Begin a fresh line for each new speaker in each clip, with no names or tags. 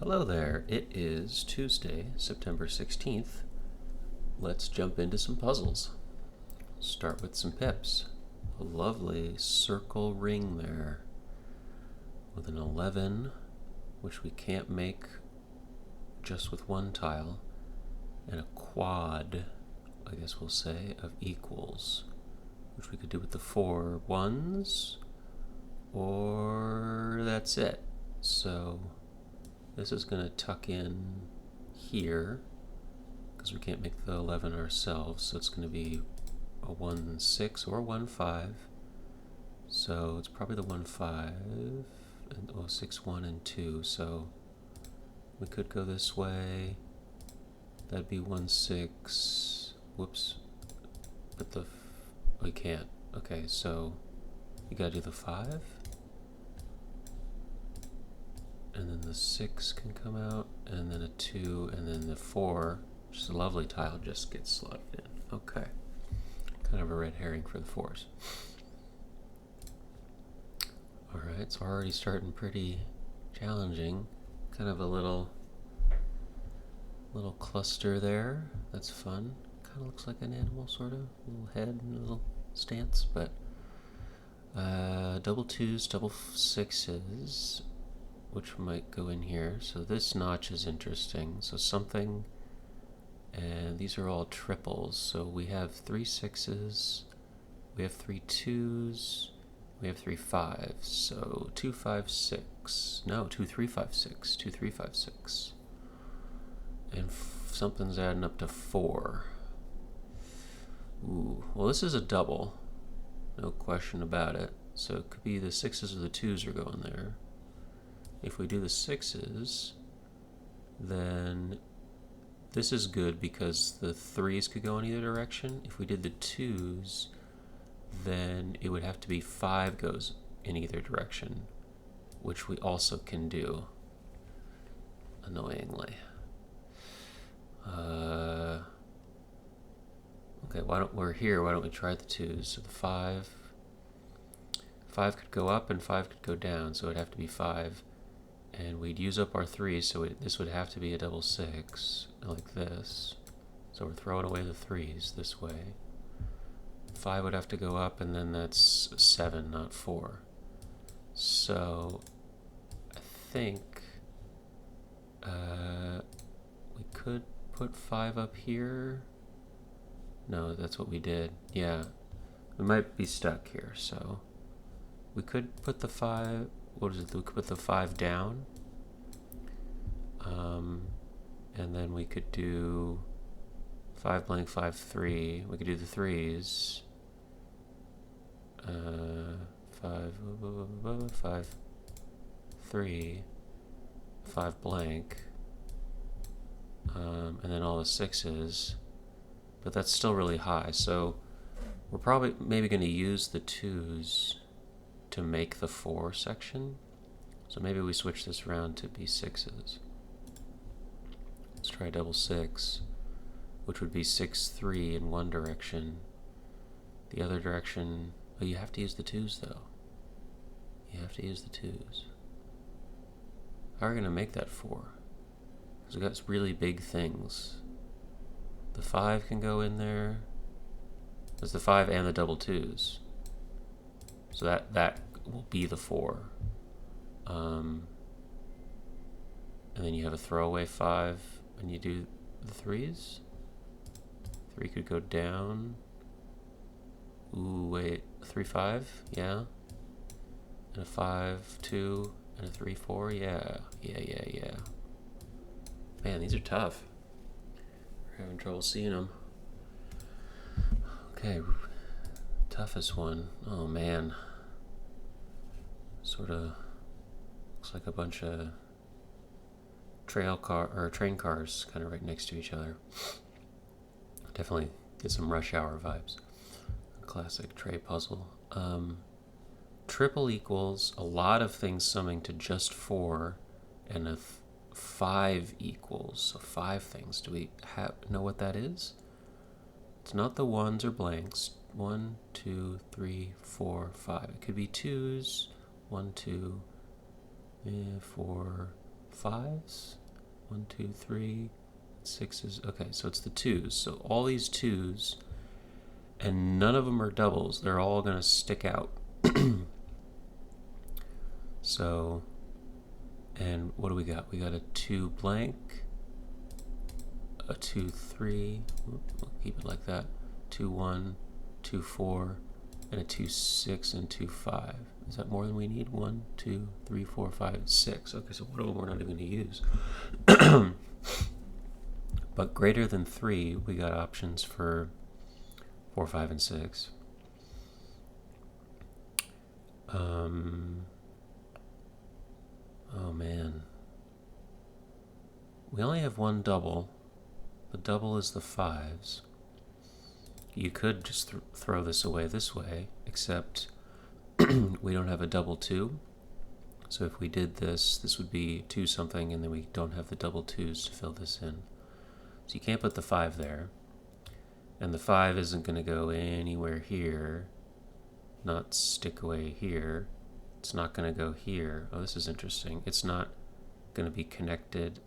Hello there, it is Tuesday, September 16th. Let's jump into some puzzles. Start with some pips. A lovely circle ring there with an 11, which we can't make just with one tile, and a quad, I guess we'll say, of equals, which we could do with the 4 ones, or that's it. So this is going to tuck in here because we can't make the 11 ourselves, so it's going to be a 1 6 or 1 5. So it's probably the 1 5 and 6 1 and 2. So we could go this way. That'd be 1 6. Whoops. But we can't. Okay, so you gotta do the 5. And then the 6 can come out, and then a 2, and then the 4, which is a lovely tile, just gets slotted in. Okay. Kind of a red herring for the 4s. Alright, so already starting pretty challenging. Kind of a little cluster there. That's fun. Kind of looks like an animal, sort of. A little head and a little stance, but double 2s, double 6s, which might go in here. So this notch is interesting. So something, and these are all triples. So we have 3 6s, we have 3 2s, we have 3 5s. So 2 5 6. No, 2 3 5 6. 2 3 5 6. And something's adding up to 4. Ooh, well, this is a double, no question about it. So it could be the 6s or the 2s are going there. If we do the 6s, then this is good because the 3s could go in either direction. If we did the 2s, then it would have to be 5 goes in either direction, which we also can do, annoyingly. Okay, why don't we try the 2s? So the 5 could go up and 5 could go down, so it'd have to be 5. And we'd use up our 3s, so this would have to be a double 6, like this. So we're throwing away the 3s this way. 5 would have to go up, and then that's 7, not 4. So I think we could put 5 up here. No, that's what we did. Yeah, we might be stuck here, so we could put the 5, what is it, we could put the 5 down, and then we could do 5 blank 5 3. We could do the 3s, 5 5 3, 5 blank, and then all the 6s, but that's still really high, so we're probably maybe going to use the 2s to make the 4 section. So maybe we switch this around to be 6s. Let's try double 6, which would be 6 3 in one direction. The other direction, oh, you have to use the 2s though. You have to use the 2s. How are we going to make that 4? Because we got really big things. The 5 can go in there. There's the 5 and the double 2s. So that will be the 4. And then you have a throwaway 5 and you do the 3s. 3 could go down. Ooh, wait, 3 5, yeah. And a 5 2 and a 3 4, yeah. Man, these are tough. We're having trouble seeing them. Okay, toughest one. Oh man. Sort of looks like a bunch of train cars kind of right next to each other. Definitely get some Rush Hour vibes. A classic tray puzzle. Triple equals a lot of things summing to just 4, and a 5 equals, so 5 things. Do we know what that is? It's not the 1s or blanks. 1 2 3 4 5. It could be 2s. 1 2 4 5s. 1, 2, 3, 6s. Okay, so it's the 2s. So all these 2s, and none of them are doubles. They're all going to stick out. So, and what do we got? We got a 2 blank, a 2, 3. We'll keep it like that. 2, 1, 2, 4, and a 2, 6, and 2, 5. Is that more than we need? 1, 2, 3, 4, 5, 6. Okay, so one of them we're not even going to use. But greater than 3, we got options for 4, 5, and 6. Oh man. We only have one double. The double is the 5s. You could just throw this away this way, except we don't have a double 2. So if we did this, this would be 2 something, and then we don't have the double 2s to fill this in. So you can't put the 5 there. And the 5 isn't going to go anywhere here, not stick away here. It's not going to go here. Oh, this is interesting. It's not going to be connected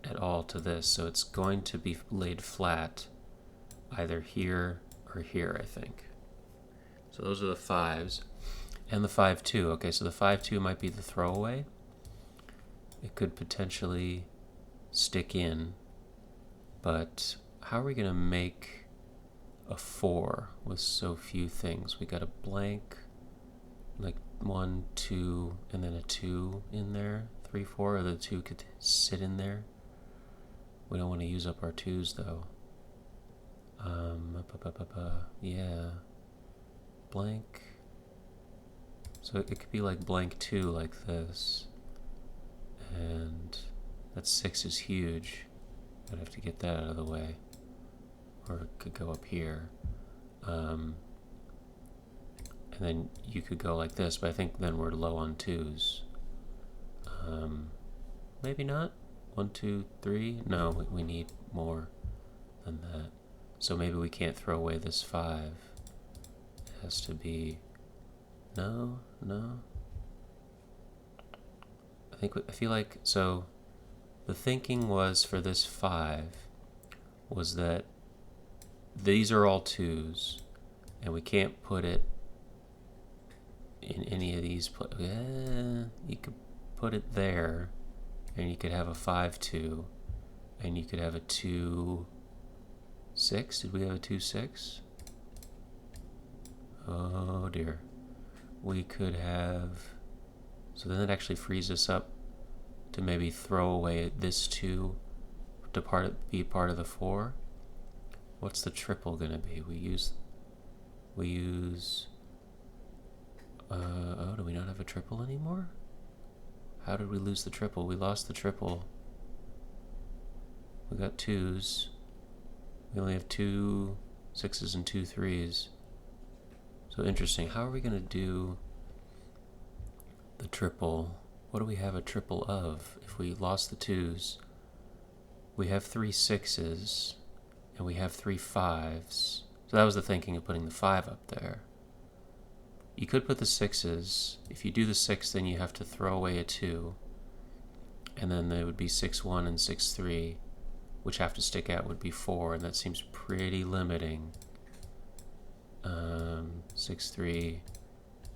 at all to this, so it's going to be laid flat either here or here, I think. So those are the 5s. And the 5-2. Okay, so the 5-2 might be the throwaway. It could potentially stick in, but how are we going to make a 4 with so few things? We got a blank, like 1, 2, and then a 2 in there. 3, 4, or the 2 could sit in there. We don't want to use up our 2s though. Yeah. Blank. So it could be like blank 2 like this. And that 6 is huge. I'd have to get that out of the way. Or it could go up here. And then you could go like this, but I think then we're low on 2s. Maybe not. 1, 2, 3. No, we need more than that. So maybe we can't throw away this 5. It has to be... No. I feel like, so the thinking was for this 5 was that these are all 2s, and we can't put it in any of these. You could put it there, and you could have a 5-2, and you could have a 2-6. Did we have a 2-6? Oh dear. We could have... So then it actually frees us up to maybe throw away this 2 to be part of the 4. What's the triple going to be? We use... oh, do we not have a triple anymore? How did we lose the triple? We lost the triple. We got 2s. We only have 2 6s and 2 3s. So interesting. How are we going to do the triple? What do we have a triple of? If we lost the 2s, we have 3 6s, and we have 3 5s. So that was the thinking of putting the 5 up there. You could put the 6s. If you do the 6, then you have to throw away a 2. And then there would be 6-1 and 6-3, which have to stick out would be 4, and that seems pretty limiting. 6-3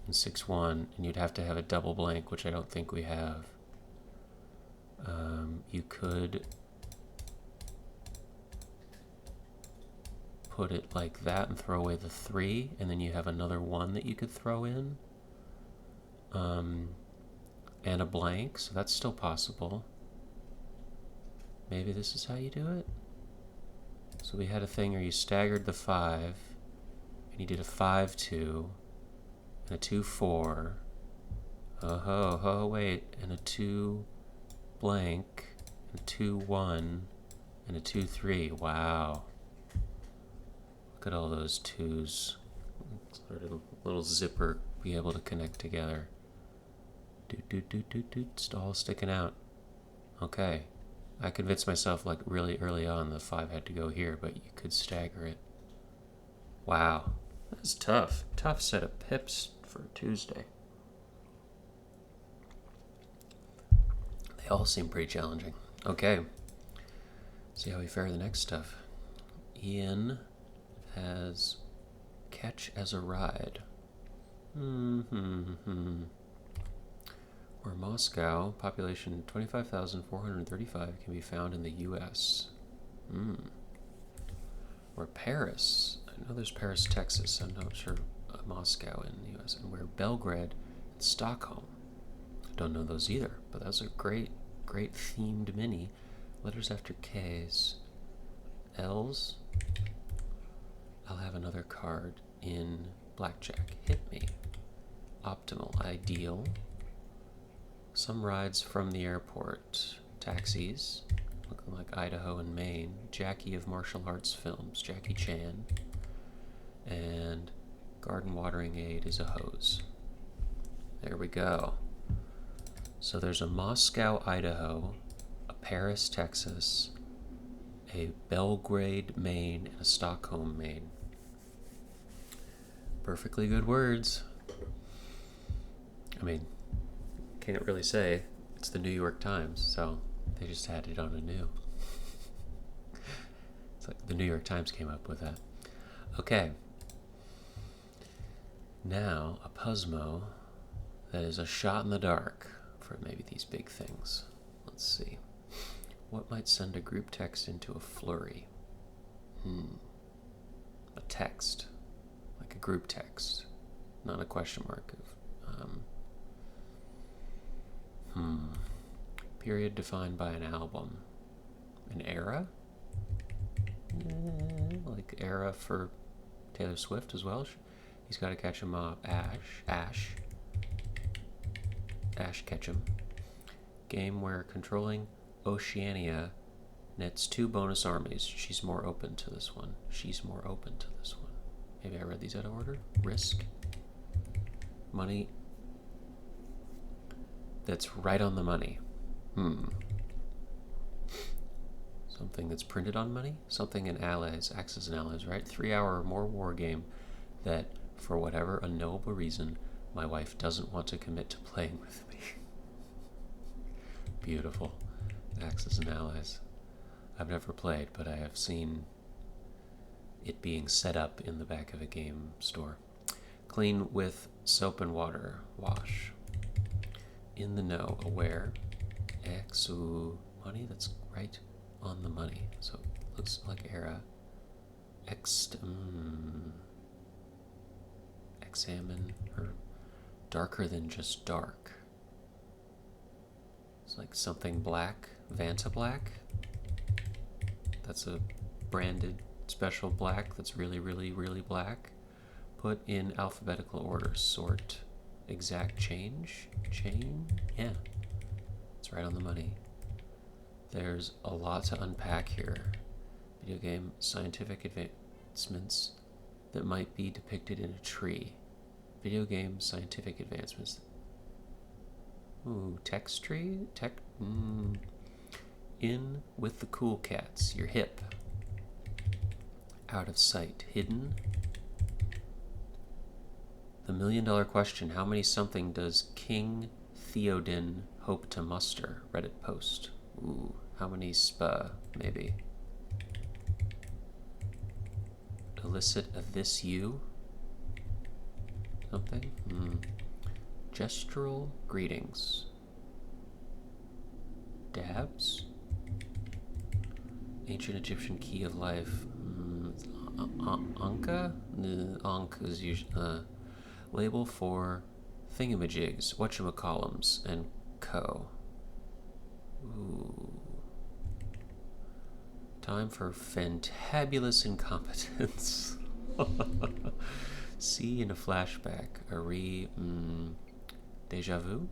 and 6-1, and you'd have to have a double blank, which I don't think we have. You could put it like that and throw away the 3, and then you have another 1 that you could throw in. And a blank, so that's still possible. Maybe this is how you do it? So we had a thing where you staggered the 5, and you did a 5-2, and a 2-4. Oh, wait, and a 2 blank, and a 2-1, and a 2-3. Wow. Look at all those 2s. Sort of a little zipper be able to connect together. It's all sticking out. Okay. I convinced myself like really early on the 5 had to go here, but you could stagger it. Wow. That's tough. Tough set of pips for Tuesday. all seem pretty challenging. Okay. See how we fare the next stuff. Ian has catch as a ride. Where Moscow, population 25,435, can be found in the U.S. Where Paris, I know there's Paris, Texas. I'm not sure Moscow in the U.S. And where Belgrade and Stockholm. I don't know those either, but that's a great themed mini. Letters after K's. L's. I'll have another card in blackjack. Hit me. Optimal. Ideal. Some rides from the airport. Taxis. Looking like Idaho and Maine. Jackie of martial arts films. Jackie Chan. And garden watering aid is a hose. There we go. So there's a Moscow, Idaho, a Paris, Texas, a Belgrade, Maine, and a Stockholm, Maine. Perfectly good words. I mean, can't really say. It's the New York Times, so they just had it on a new. It's like the New York Times came up with that. Okay. Now, a Puzzmo that is a shot in the dark for maybe these big things. Let's see. What might send a group text into a flurry? A text. Like a group text. Not a question mark. Period defined by an album. An era? Like era for Taylor Swift as well. He's got to catch him up. Ash Ketchum. Game where controlling Oceania nets 2 bonus armies. She's more open to this one. Maybe I read these out of order. Risk. Money. That's right on the money. Something that's printed on money? Something in allies, Axis and allies, right? 3-hour or more war game that, for whatever unknowable reason, my wife doesn't want to commit to playing with me. Beautiful. Axis and allies. I've never played, but I have seen it being set up in the back of a game store. Clean with soap and water. Wash. In the know. Aware. Exu. Money that's right on the money. So it looks like era. Examine. Or darker than just dark. It's like something black. Vanta black. That's a branded special black that's really, really, really black. Put in alphabetical order. Sort. Exact change. Chain? Yeah. It's right on the money. There's a lot to unpack here. Video game scientific advancements that might be depicted in a tree. Video game scientific advancements. Ooh, text tree? In with the cool cats. You're hip. Out of sight. Hidden. The $1 million question. How many something does King Theoden hope to muster? Reddit post. Ooh, how many spa? Maybe. Elicit a this you? Something? Gestural greetings. Dabs? Ancient Egyptian key of life. Anka? Ankh is usually label for thingamajigs, whatchamacallums, and co. Ooh. Time for fantabulous incompetence. See in a flashback. Deja vu?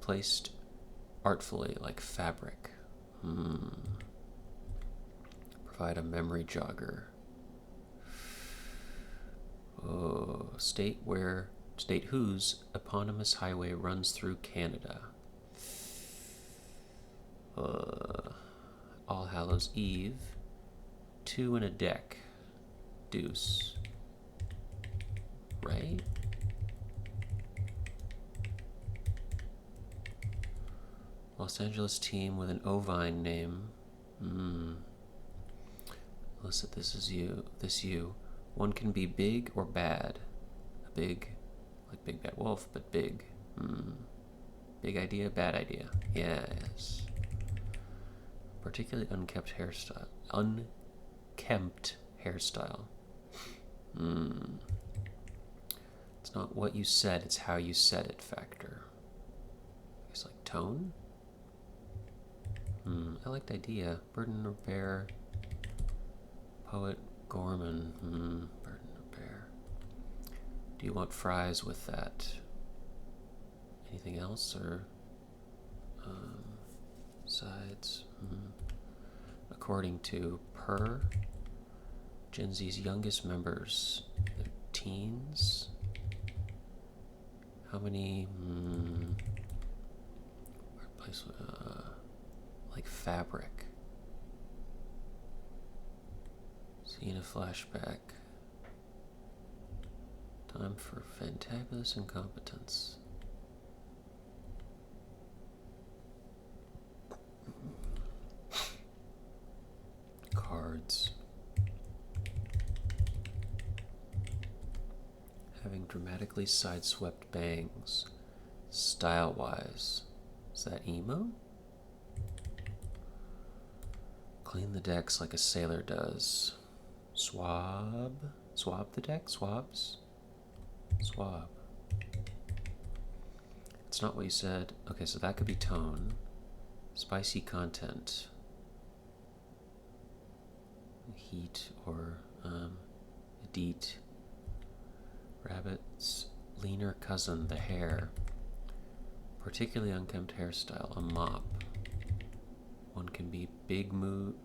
Placed artfully like fabric. Provide a memory jogger. Oh, state whose eponymous highway runs through Canada. All Hallows Eve. 2 in a deck. Deuce. Right? Los Angeles team with an ovine name. Alyssa, this is you. This you. One can be big or bad. A big, like Big Bad Wolf, but big. Big idea, bad idea. Yes. Particularly unkempt hairstyle. Unkempt hairstyle. It's not what you said, it's how you said it factor. It's like tone? I liked idea. Burden or bear. Poet Gorman. Burden or bear. Do you want fries with that? Anything else or sides? According to per Gen Z's youngest members, they're teens. How many? Workplace, like fabric. Seeing a flashback. Time for fantabulous incompetence. Cards. Having dramatically sideswept bangs. Style-wise. Is that emo? Clean the decks like a sailor does. Swab? Swab the deck? Swabs? Swab. It's not what you said. Okay, so that could be tone. Spicy content. Heat or edit. Rabbit's leaner cousin, the hair. Particularly unkempt hairstyle, a mop. One can be big mood,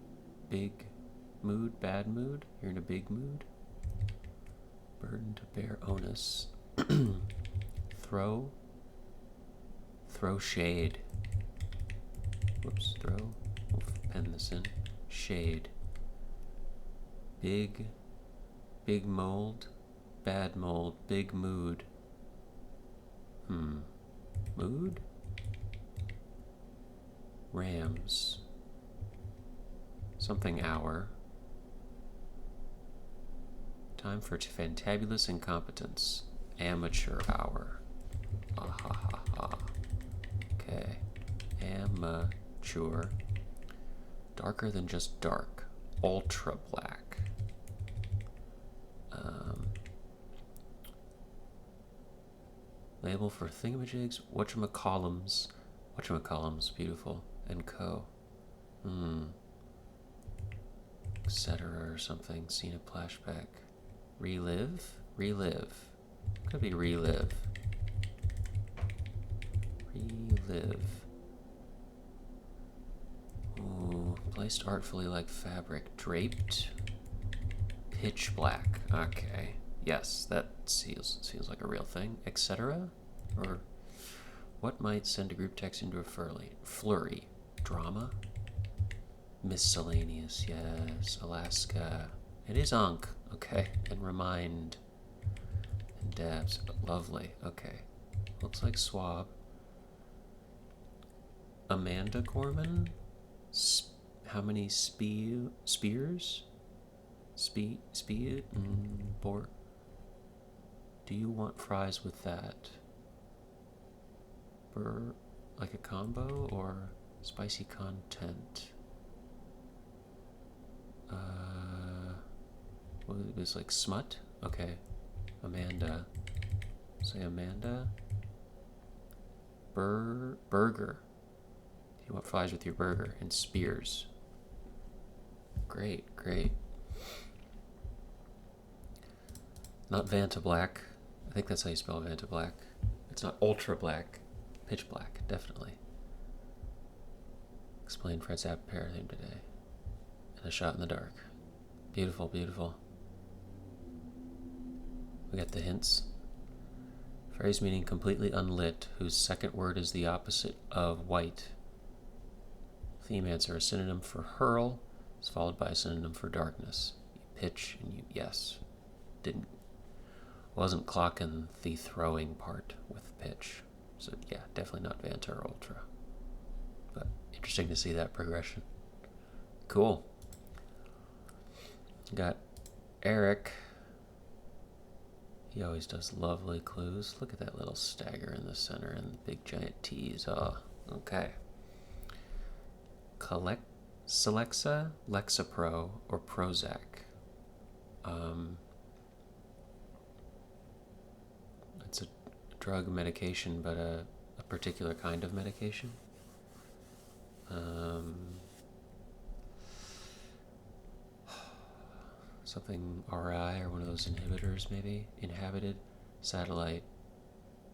bad mood. You're in a big mood. Burden to bear onus. Throw shade. Whoops, we'll pen this in. Shade. Big mold, bad mold, big mood. Mood? Rams. Something hour. Time for fantabulous incompetence. Amateur hour. Ah ha ha ha. Okay. Amateur. Darker than just dark. Ultra black. Label for thingamajigs. Whatchamacallums, beautiful. And co. Etc. or something. Seen a flashback. Relive? Could be relive. Ooh, placed artfully like fabric. Draped. Pitch black. Okay. Yes, that seems like a real thing. Etc. Or what might send a group text into a flurry? Drama? Miscellaneous, yes. Alaska. It is Ankh. Okay. And remind. And dabs. Lovely. Okay. Looks like swab. Amanda Gorman? How many spears? Bor. Do you want fries with that? Like a combo or spicy content? What was it? It was like smut? Okay. Amanda. Say Amanda. Burger. Do you want fries with your burger? And spears. Great. Not Vanta Black. I think that's how you spell Vanta Black. It's not ultra black. Pitch black, definitely. Explain Fred's app pair theme today. And a shot in the dark. Beautiful. We got the hints. Phrase meaning completely unlit, whose second word is the opposite of white. Theme answer, a synonym for hurl is followed by a synonym for darkness. You pitch and you, yes. Wasn't clocking the throwing part with pitch. So yeah, definitely not Vanta or Ultra. Interesting to see that progression. Cool. Got Eric. He always does lovely clues. Look at that little stagger in the center and the big giant T's. Oh, okay. Celexa, Lexapro, or Prozac. It's a drug medication, but a particular kind of medication. Something RI or one of those inhibitors, maybe. Inhabited satellite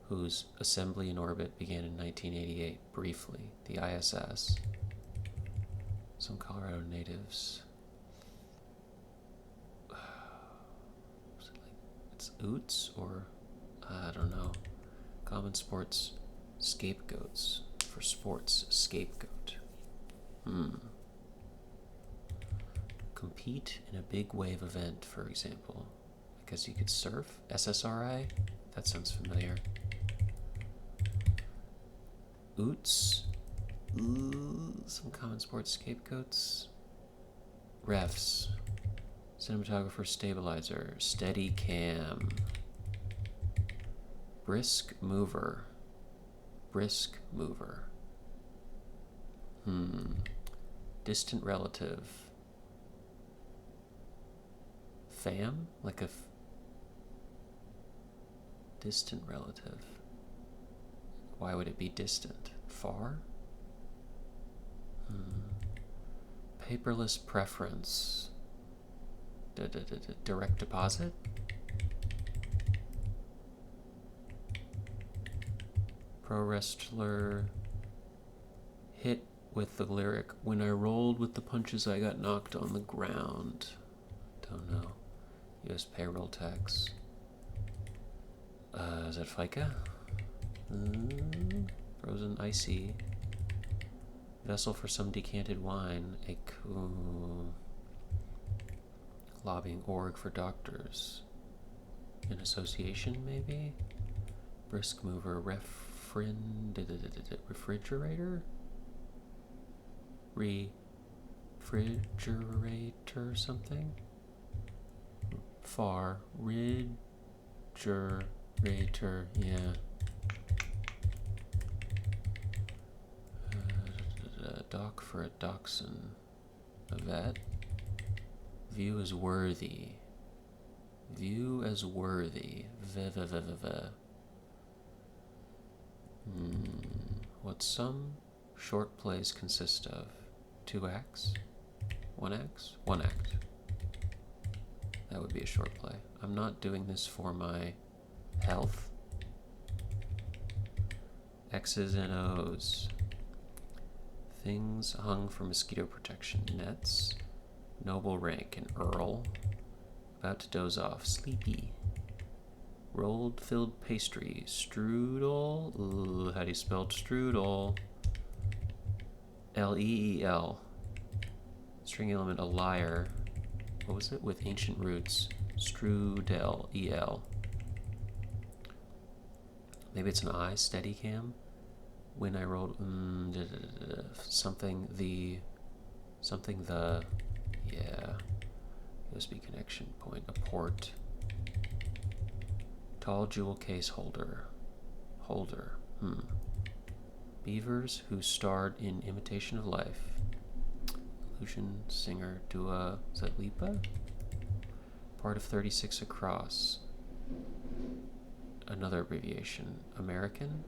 whose assembly in orbit began in 1988, briefly. The ISS. Some Colorado natives. It's oots or I don't know. Common sports scapegoats. For sports, scapegoat. Compete in a big wave event, for example. I guess you could surf. SSRI? That sounds familiar. Oots. Some common sports scapegoats. Refs. Cinematographer, stabilizer. Steady cam. Brisk mover. Brisk mover. Distant relative. Fam? Like a distant relative. Why would it be distant? Far? Paperless preference. Direct deposit? Pro wrestler hit with the lyric, when I rolled with the punches I got knocked on the ground. Don't know. U.S. payroll tax. Is that FICA? Frozen icy. Vessel for some decanted wine. A lobbying org for doctors. An association, maybe? Brisk mover. Refrigerator? Refrigerator something? Far. Ridgerator, yeah. Doc for a dachshund. A vet. View as worthy. View as worthy. What some short plays consist of? 2 acts? 1 act? 1 act. That would be a short play. I'm not doing this for my health. X's and O's. Things hung for mosquito protection. Nets. Noble rank. An earl. About to doze off. Sleepy. Rolled filled pastry. Strudel. Ooh, how do you spell strudel? L-E-E-L. String element, a liar. What was it? With ancient roots. Strudel. E-L. Maybe it's an I. Steady cam. When I rolled something the yeah. USB connection point. A port. Tall jewel case holder. Beavers who starred in Imitation of Life. Illusion singer Dua. Is that Lipa? Part of 36 Across. Another abbreviation. American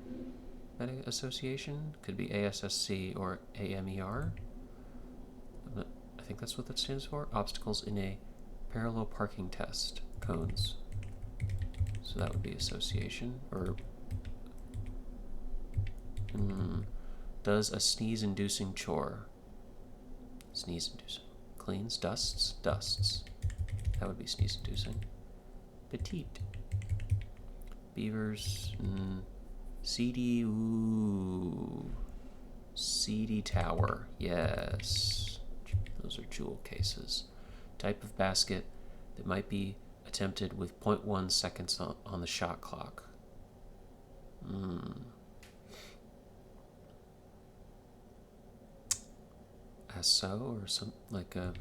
Association? Could be ASSC or AMER. I think that's what that stands for. Obstacles in a parallel parking test. Cones. So that would be association. Or does a sneeze-inducing chore. Sneeze-inducing. Cleans. Dusts. That would be sneeze-inducing. Petite. Beavers. CD. Ooh. CD tower. Yes. Those are jewel cases. Type of basket that might be attempted with 0.1 seconds on the shot clock. Picasso or some like a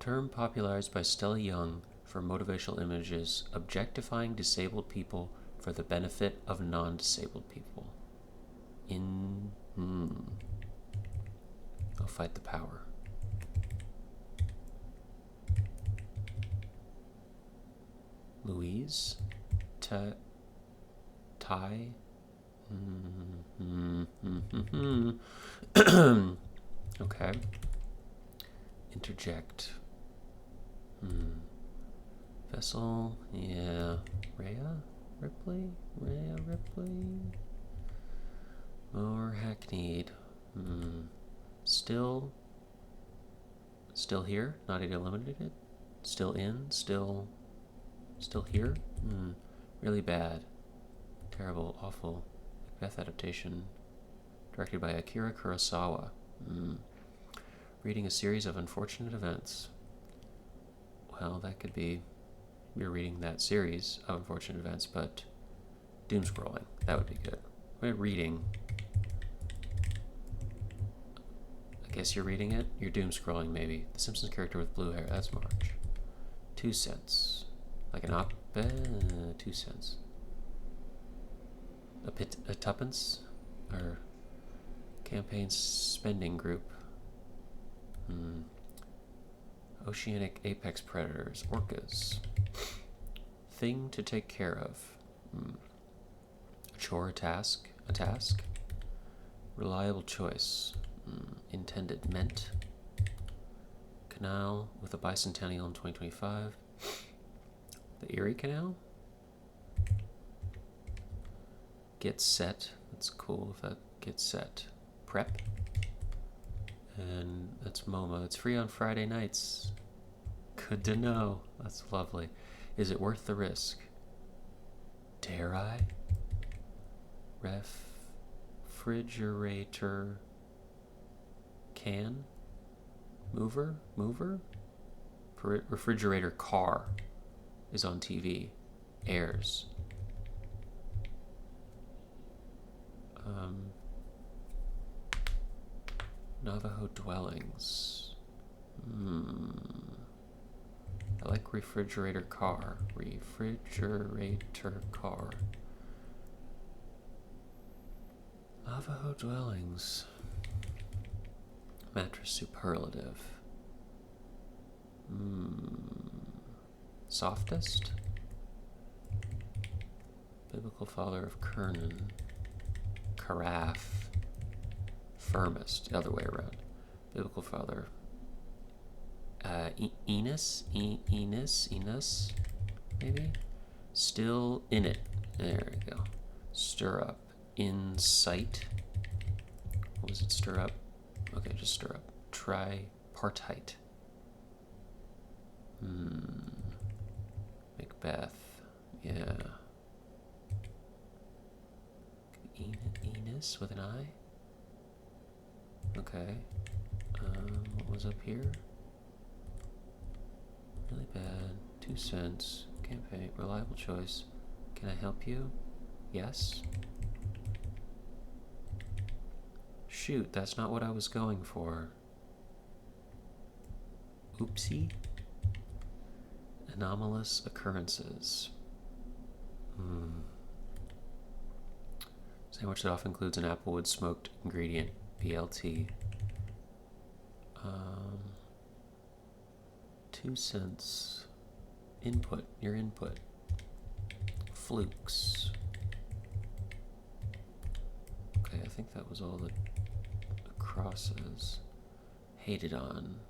term popularized by Stella Young for motivational images objectifying disabled people for the benefit of non-disabled people. I'll fight the power. Louise? Tai? Okay. Interject. Vessel, yeah. Rhea Ripley? More hackneyed. Still here? Not eliminated? Still in? Still here? Really bad. Terrible, awful. Macbeth adaptation. Directed by Akira Kurosawa. Reading a series of unfortunate events. Well, that could be you're reading that series of unfortunate events, but doom scrolling. That would be good. We're reading. I guess you're reading it. You're doom scrolling, maybe. The Simpsons character with blue hair. That's Marge. 2 cents. Like an op-ed? 2 cents. A tuppence? Or campaign spending group. Oceanic apex predators. Orcas. Thing to take care of. A chore, a task. Reliable choice. Intended, meant. Canal with a bicentennial in 2025. The Erie Canal. Get set. That's cool if that gets set. Prep. And that's MoMA. It's free on Friday nights. Good to know. That's lovely. Is it worth the risk? Dare I? Refrigerator can? Mover? Refrigerator car is on TV. Airs. Navajo dwellings. I like refrigerator car. Navajo dwellings. Mattress superlative. Softest? Biblical father of Kernan. Carafe. Firmest. The other way around. Biblical father. Enos, maybe? Still in it. There we go. Stir up. Insight. What was it? Stir up? Okay, just stir up. Tripartite. Macbeth. Yeah. Enos with an I? Okay. What was up here? Really bad. 2 cents. Campaign. Reliable choice. Can I help you? Yes. Shoot, that's not what I was going for. Oopsie. Anomalous occurrences. Sandwich that often includes an applewood smoked ingredient. BLT. 2 cents. Input. Your input. Flukes. Okay, I think that was all the crosses. Hated on.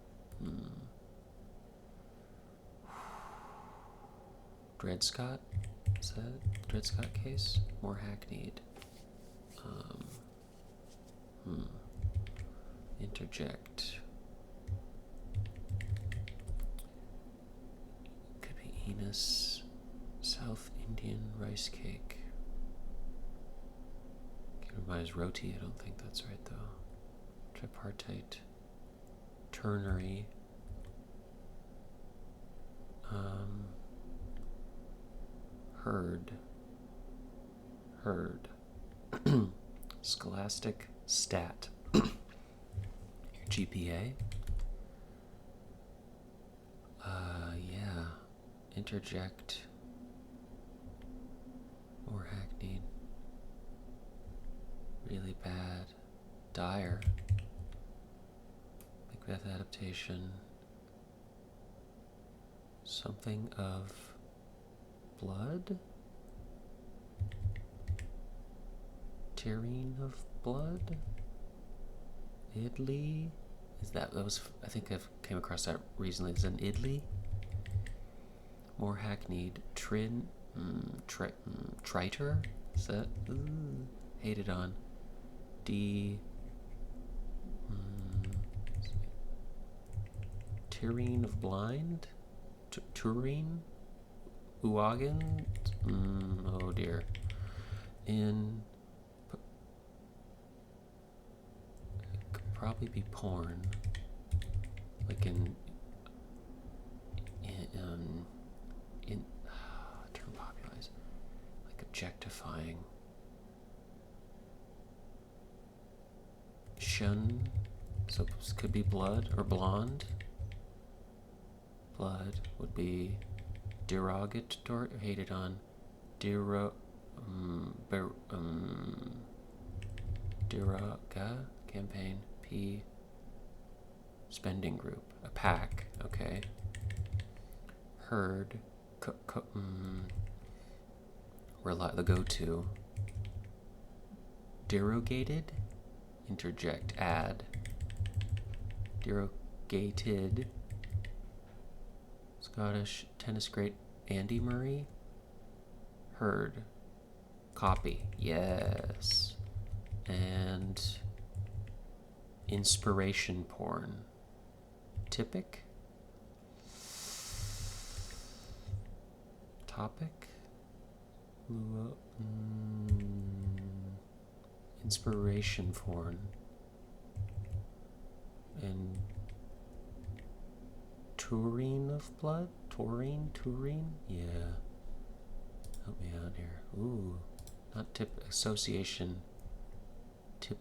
Dred Scott? Is that Dred Scott case? More hackneyed. Interject. Could be Enos. South Indian rice cake. Reminds roti. I don't think that's right though. Tripartite. Ternary. Herd. Scholastic stat. GPA. Yeah. Interject. More hackneyed. Really bad. Dire. Macbeth adaptation. Something of blood? Tyranny of blood? Idly? Is that was, I think I've came across that recently. Is an idly? More hackneyed. Triter? Is that? Hated on. Tyranny of blind? Turin? Uagan? Oh dear. It could probably be porn. Like term popularized. Like objectifying. Shun. So this could be blood or blonde. Blood would be derogatory, hated on. Deroga campaign. P. Spending group. A pack. Okay. Herd. The go-to. Derogated. Interject. Add. Derogated. Scottish tennis great Andy Murray. Heard. Copy. Yes. And inspiration porn. Typic. Topic. Inspiration porn. And Turin of blood? Turin? Yeah. Help me out here. Ooh. Not tip. Association. Tip.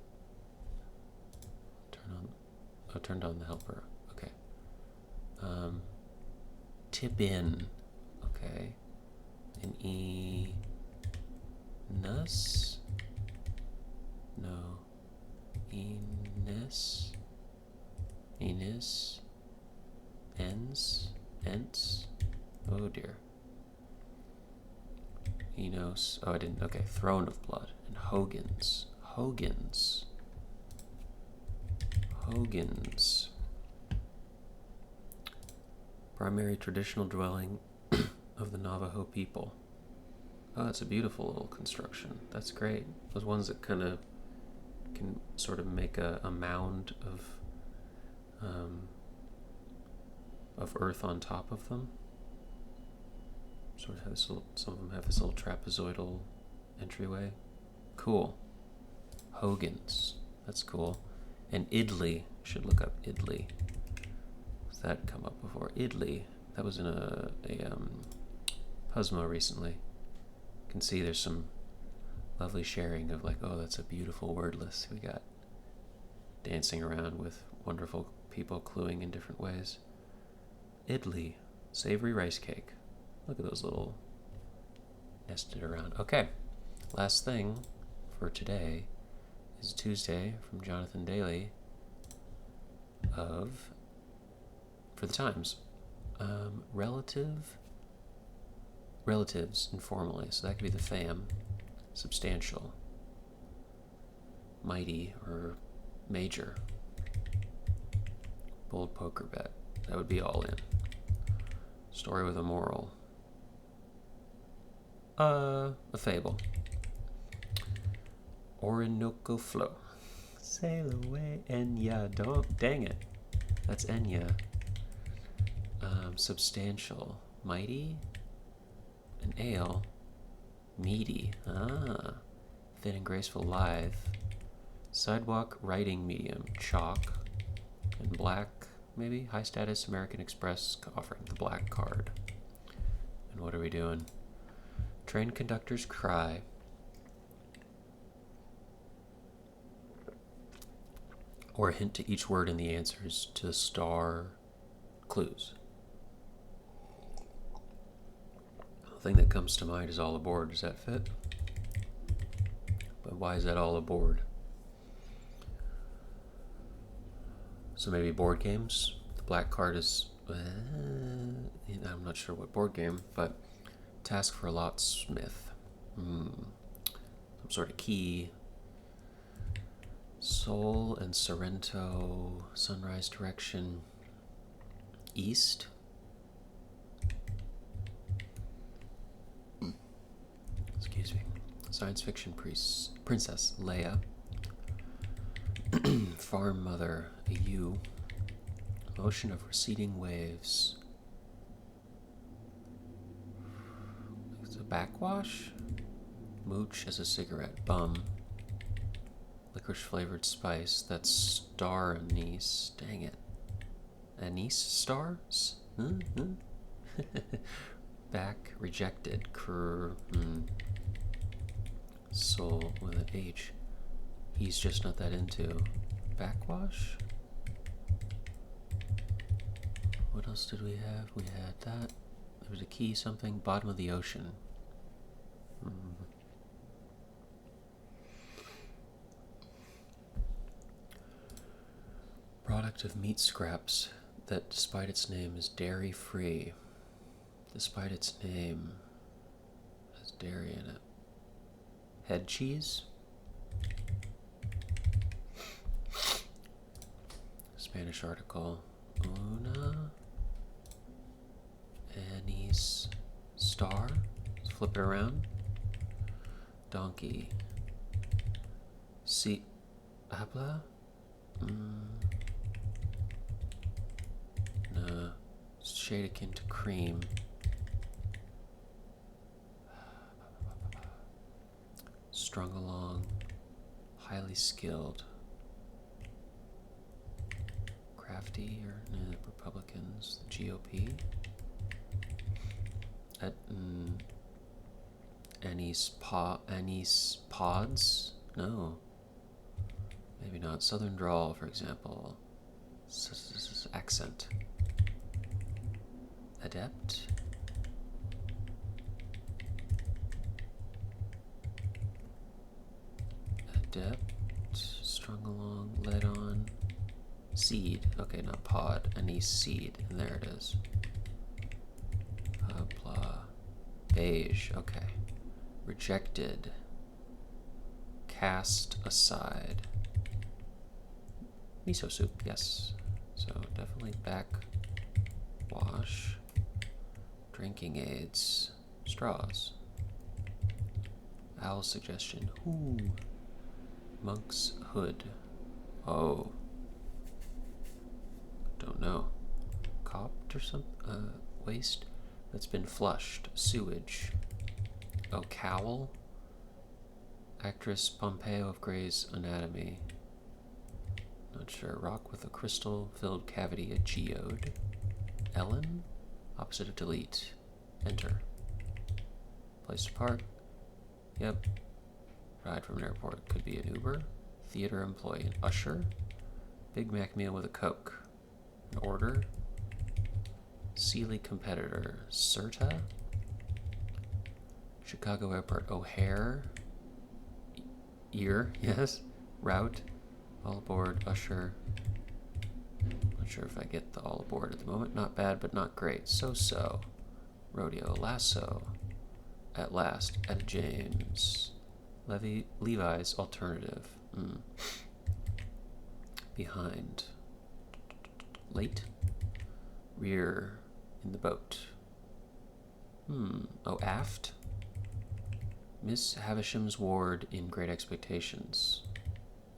Turned on the helper. Okay. Tip in. Okay. An Enus? No. Enis? Ents? Oh dear. Enos. Oh, I didn't. Okay. Throne of blood. And Hogan's. Primary traditional dwelling of the Navajo people. Oh, that's a beautiful little construction. That's great. Those ones that kind of can sort of make a mound of earth on top of them. Sort of have this little, some of them have this little trapezoidal entryway. Cool. Hogan's. That's cool. And Idly. Should look up Idly. Has that come up before? Idly. That was in a Puzzmo recently. You can see there's some lovely sharing of like, oh, that's a beautiful word list we got. Dancing around with wonderful people cluing in different ways. Idly. Savory rice cake. Look at those little nested around. Okay. Last thing for today is Tuesday from Jonathan Daly for the Times. Relatives informally. So that could be the fam. Substantial. Mighty or major. Bold poker bet. That would be all in. Story with a moral. A fable. Orinoco flow. Sail away, Enya. Dang it. That's Enya. Substantial. Mighty. An ale. Meaty. Thin and graceful, lithe. Sidewalk writing medium. Chalk. And black, maybe? High status American Express offering the black card. And what are we doing? Train conductors cry. or a hint to each word in the answers to the star clues. The thing that comes to mind is all aboard. Does that fit? But why is that all aboard? So maybe board games. The black card is, I'm not sure what board game, but task for a locksmith. Some sort of key. Sol and Sorrento, sunrise direction, east. Excuse me. Science fiction princess Leia. Farm mother, a ewe. Motion of receding waves. It's a backwash. Mooch as a cigarette. Bum. Licorice flavored spice. That's star anise. Dang it. Anise stars? Back. Rejected. Soul with an H. He's just not that into. Backwash? What else did we have? We had that. There was a key something. Bottom of the ocean. Product of meat scraps that, despite its name, is dairy-free. Despite its name, has dairy in it. Head cheese? Spanish article. Una anise star. Let's flip it around. Donkey. Si habla? No. Shade akin to cream. Strung along. Highly skilled. Crafty or Republicans, the GOP. At anise pods? No. Maybe not. Southern drawl, for example. Accent. Adept. Strung along, led on. Seed. Okay, not pod. Anise seed. And there it is. Blah. Beige. Okay. Rejected. Cast aside. Miso soup. Yes. So definitely backwash. Drinking aids. Straws. Owl suggestion. Ooh. Monk's hood. Oh. Don't know. Copped or something? Waste that's been flushed. Sewage. Oh, cowl? Actress Pompeo of Grey's Anatomy. Not sure. Rock with a crystal-filled cavity. A geode. Ellen? Opposite of delete. Enter. Place to park. Yep. Ride from an airport. Could be an Uber. Theater employee. An usher. Big Mac meal with a Coke. An order. Sealy competitor. Serta. Chicago Airport. O'Hare. Ear. Yes. Route. All aboard. Usher. Not sure if I get the all aboard at the moment. Not bad, but not great. So-so. Rodeo. Lasso. At last. Etta James. Levi's alternative. Behind. Late. Rear. In the boat. Oh, aft. Miss Havisham's ward in Great Expectations.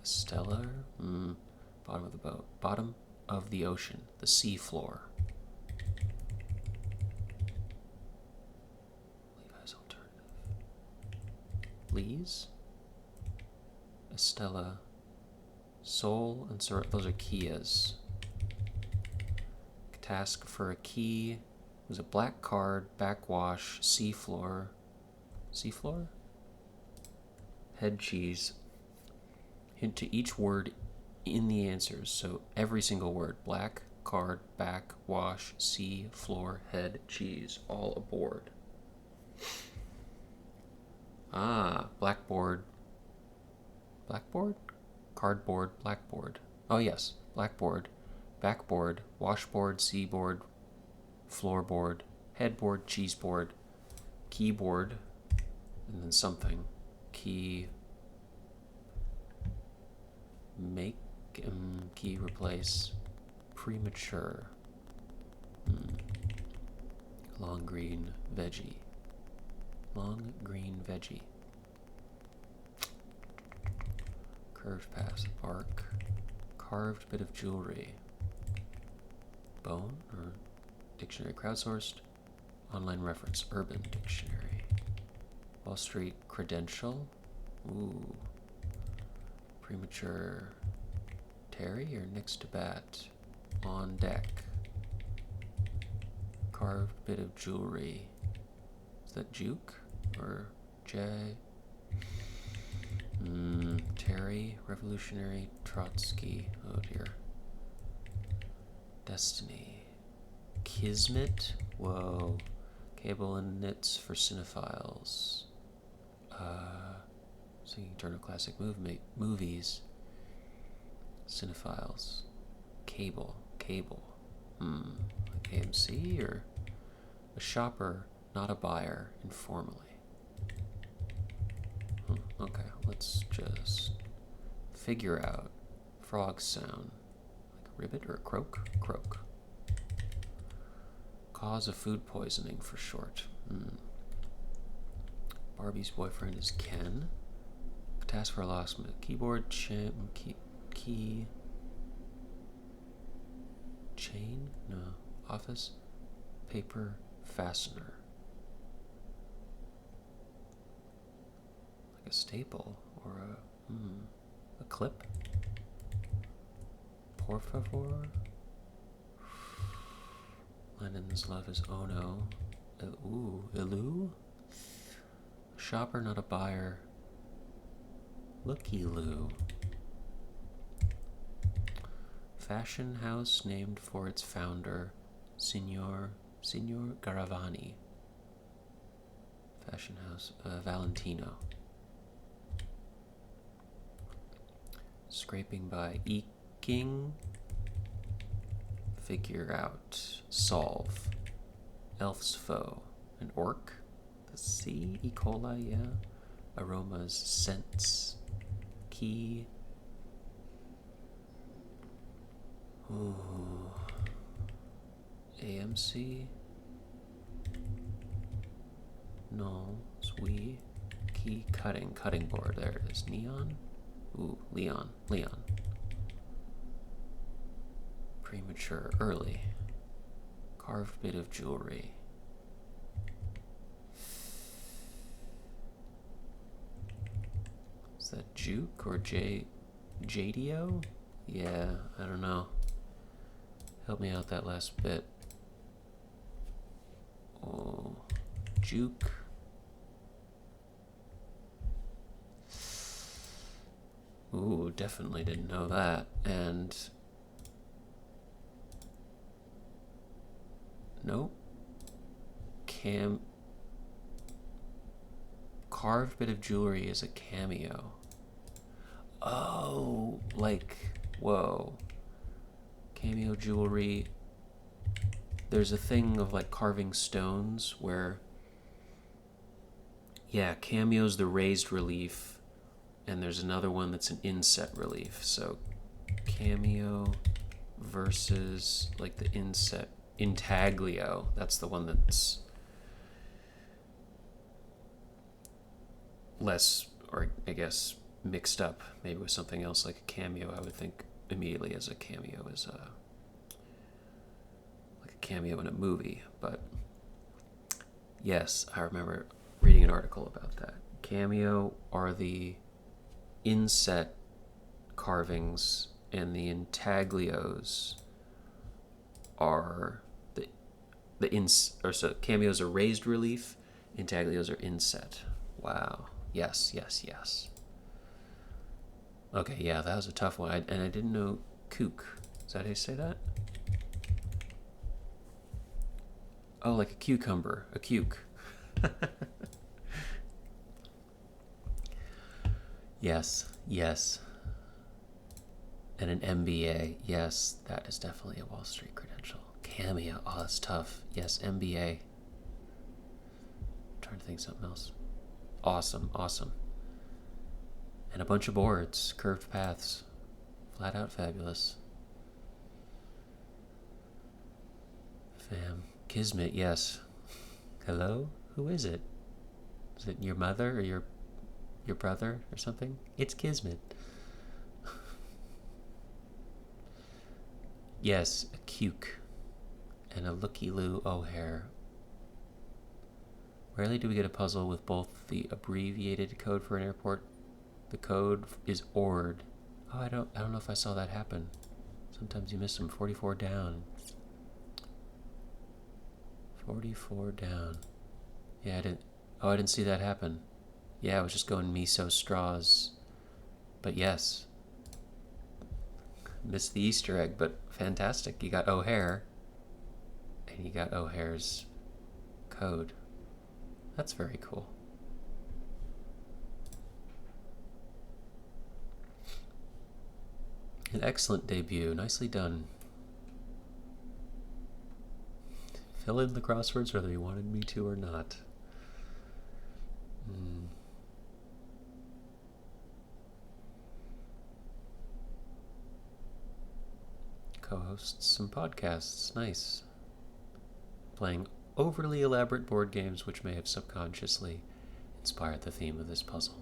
Stellar. Bottom of the boat. Bottom of the ocean. The sea floor. Levi's alternative. Lee's. Estella. Soul and those are Kias. Task for a key was a black card, backwash, seafloor. Seafloor? Head cheese. Hint to each word in the answers. So every single word: black, card, back, wash, sea, floor, head, cheese, all aboard. Ah, blackboard. Blackboard? Cardboard, blackboard. Oh, yes, blackboard, backboard, washboard, seaboard, floorboard, headboard, cheeseboard, keyboard, and then something. Key. Make. Key replace. Premature. Long green veggie. Long green veggie. Curved pass. Bark. Carved bit of jewelry. Bone or dictionary crowdsourced. Online reference. Urban dictionary. Wall Street credential. Ooh. Premature. Terry or next to bat. On deck. Carved bit of jewelry. Is that Juke or J? Terry, Revolutionary, Trotsky. Oh dear. Destiny. Kismet. Whoa. Cable and knits for cinephiles. Singing Turner Classic movies. Cinephiles. Cable. Like AMC or a shopper, not a buyer, informally. Okay, let's just figure out frog sound. Like a ribbit or a croak? Croak. Cause of food poisoning for short. Barbie's boyfriend is Ken. Task for a locksmith. Keyboard, key. Chain? No. Office. Paper. Fastener. Like a staple or a clip. Por favor. Lenin's love is Ono. Ilu? A shopper, not a buyer. Looky-loo. Fashion house named for its founder, Signor Garavani. Fashion house, Valentino. Scraping by eking. Figure out. Solve. Elf's foe. An orc. The sea. E. coli, yeah. Aromas. Scents. Key. Ooh. AMC. No. It's we. Key. Cutting board. There it is. Neon. Ooh. Leon. Premature. Early. Carved bit of jewelry. Is that Juke or Jadio? Yeah, I don't know. Help me out that last bit. Oh, Juke. Ooh, definitely didn't know that. And nope. Carved bit of jewelry is a cameo. Oh, like, whoa. Cameo jewelry. There's a thing of like carving stones where, yeah, cameo's the raised relief, and there's another one that's an inset relief. So cameo versus like the inset. Intaglio, that's the one that's less, or I guess mixed up maybe with something else like a cameo. I would think immediately as a cameo is like a cameo in a movie, but yes, I remember reading an article about that. Cameo are the inset carvings, and the intaglios are so cameos are raised relief, intaglios are inset. Wow. Yes. Okay, yeah, that was a tough one. And I didn't know kook. Is that how you say that? Oh, like a cucumber. A cuke. Yes, yes. And an MBA. Yes, that is definitely a Wall Street credential. Cameo. Oh, that's tough. Yes, MBA. I'm trying to think of something else. Awesome, awesome. And a bunch of boards, curved paths. Flat out fabulous. Fam. Kismet, yes. Hello? Who is it? Is it your mother or your brother or something? It's Kismet. Yes, a cuke. And a looky-loo O'Hare. Rarely do we get a puzzle with both the abbreviated code for an airport. The code is ORD. Oh, I don't know if I saw that happen. Sometimes you miss them. 44 down. 44 down. Yeah, I didn't see that happen. Yeah, I was just going miso straws. But yes. Missed the Easter egg, but fantastic. You got O'Hare. And you got O'Hare's code. That's very cool. An excellent debut. Nicely done. Fill in the crosswords whether you wanted me to or not. Co-hosts some podcasts. Nice. Playing overly elaborate board games which may have subconsciously inspired the theme of this puzzle.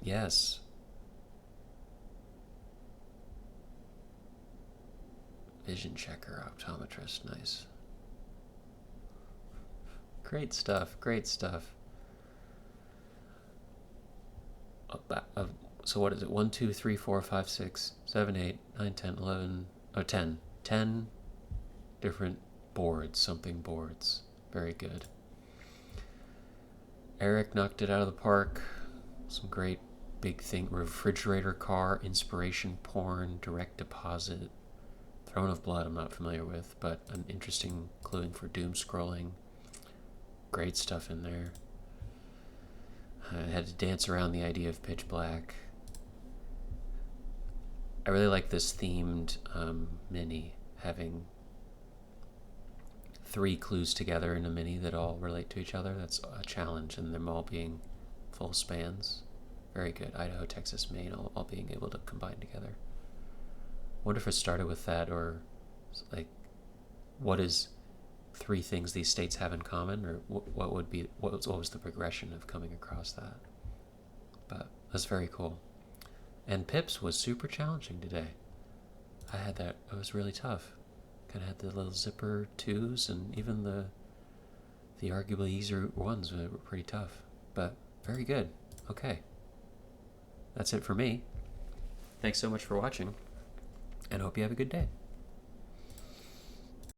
Yes. Vision checker, optometrist, nice. Great stuff, great stuff. So what is it? 1, 2, 3, 4, 5, 6, 7, 8, 9, 10, 11, 10. 10 different boards, something boards. Very good. Eric knocked it out of the park. Some great big thing. Refrigerator car, inspiration porn, direct deposit. Throne of Blood I'm not familiar with, but an interesting cluing for doom scrolling. Great stuff in there. I had to dance around the idea of pitch black. I really like this themed mini, having 3 clues together in a mini that all relate to each other. That's a challenge, and them all being full spans. Very good. Idaho, Texas, Maine, all being able to combine together. Wonder if it started with that, or like, what is 3 things these states have in common, or what was the progression of coming across that? But that's very cool. And Pips was super challenging today. I had that. It was really tough. Kind of had the little zipper 2s, and even the arguably easier ones were pretty tough. But very good. Okay. That's it for me. Thanks so much for watching, and I hope you have a good day.